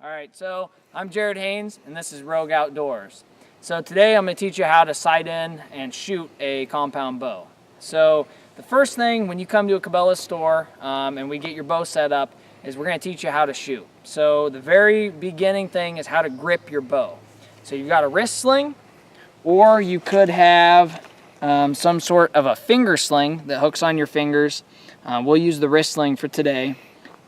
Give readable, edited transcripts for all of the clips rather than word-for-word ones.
All right, so I'm Jared Haynes, and this is Rogue Outdoors. So today I'm going to teach you how to sight in and shoot a compound bow. So the first thing when you come to a Cabela's store and we get your bow set up is we're going to teach you how to shoot. So the very beginning thing is how to grip your bow. So you've got a wrist sling, or you could have some sort of a finger sling that hooks on your fingers. We'll use the wrist sling for today.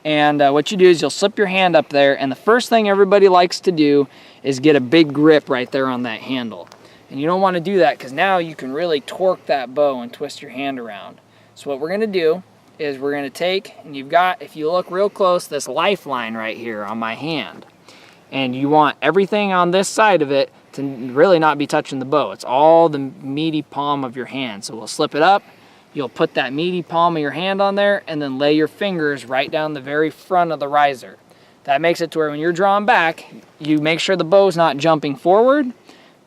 And what you do is you'll slip your hand up there, and the first thing everybody likes to do is get a big grip right there on that handle. And you don't want to do that because now you can really torque that bow and twist your hand around. So what we're going to do is we're going to take, and you've got, if you look real close, this lifeline right here on my hand. And you want everything on this side of it to really not be touching the bow. It's all the meaty palm of your hand. So we'll slip it up. You'll put that meaty palm of your hand on there and then lay your fingers right down the very front of the riser. That makes it to where when you're drawn back, you make sure the bow's not jumping forward,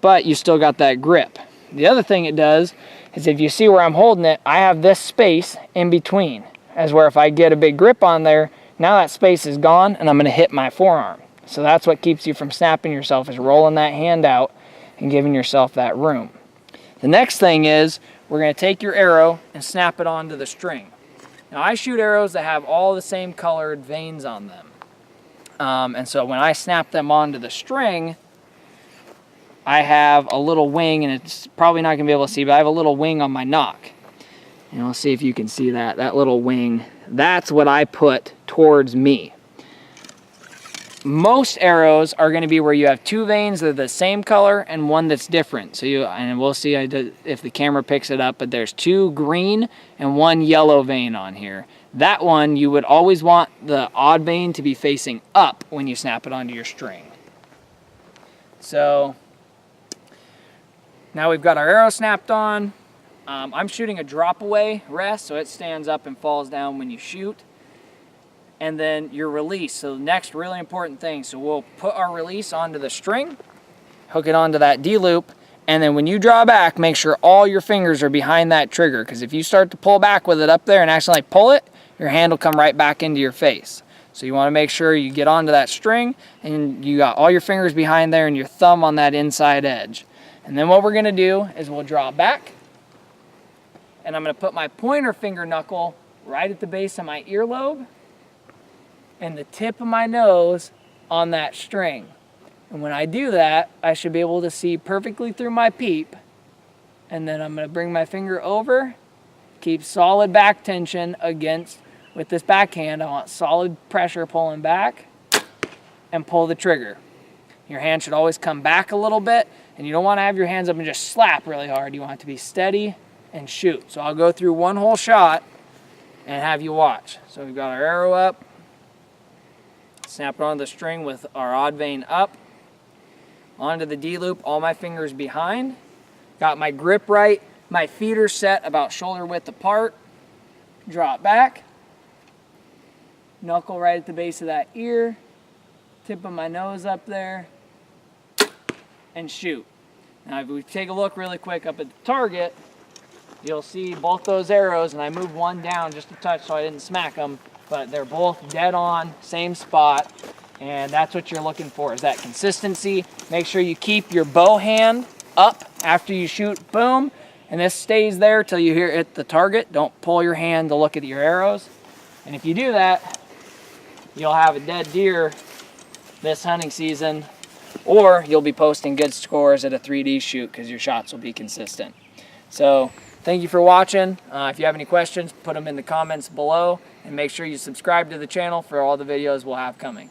but you still got that grip. The other thing it does is if you see where I'm holding it, I have this space in between, as where if I get a big grip on there, now that space is gone and I'm gonna hit my forearm. So that's what keeps you from snapping yourself, is rolling that hand out and giving yourself that room. The next thing is we're going to take your arrow and snap it onto the string. Now I shoot arrows that have all the same colored veins on them. And so when I snap them onto the string, I have a little wing, and it's probably not going to be able to see, but I have a little wing on my nock. And we'll see if you can see that. That little wing, that's what I put towards me. Most arrows are going to be where you have two veins that are the same color and one that's different. So and we'll see if the camera picks it up, but there's two green and one yellow vein on here. That one, you would always want the odd vein to be facing up when you snap it onto your string. So now we've got our arrow snapped on. I'm shooting a drop away rest, so it stands up and falls down when you shoot. And then your release. So the next really important thing, so we'll put our release onto the string, hook it onto that D-loop, and then when you draw back, make sure all your fingers are behind that trigger, because if you start to pull back with it up there and accidentally pull it, your hand will come right back into your face. So you want to make sure you get onto that string and you got all your fingers behind there and your thumb on that inside edge. And then what we're going to do is we'll draw back, and I'm going to put my pointer finger knuckle right at the base of my earlobe and the tip of my nose on that string. And when I do that, I should be able to see perfectly through my peep. And then I'm gonna bring my finger over, keep solid back tension against, with this backhand, I want solid pressure pulling back, and pull the trigger. Your hand should always come back a little bit, and you don't wanna have your hands up and just slap really hard. You want it to be steady and shoot. So I'll go through one whole shot and have you watch. So we've got our arrow up, snap it onto the string with our odd vein up, onto the D-loop, all my fingers behind. Got my grip right, my feet are set about shoulder width apart. Drop back, knuckle right at the base of that ear, tip of my nose up there, and shoot. Now if we take a look really quick up at the target, you'll see both those arrows, and I moved one down just a touch so I didn't smack them, but they're both dead on, same spot, and that's what you're looking for, is that consistency. Make sure you keep your bow hand up after you shoot, boom, and this stays there till you hit the target. Don't pull your hand to look at your arrows. And if you do that, you'll have a dead deer this hunting season, or you'll be posting good scores at a 3D shoot because your shots will be consistent. So thank you for watching. If you have any questions, put them in the comments below, and make sure you subscribe to the channel for all the videos we'll have coming.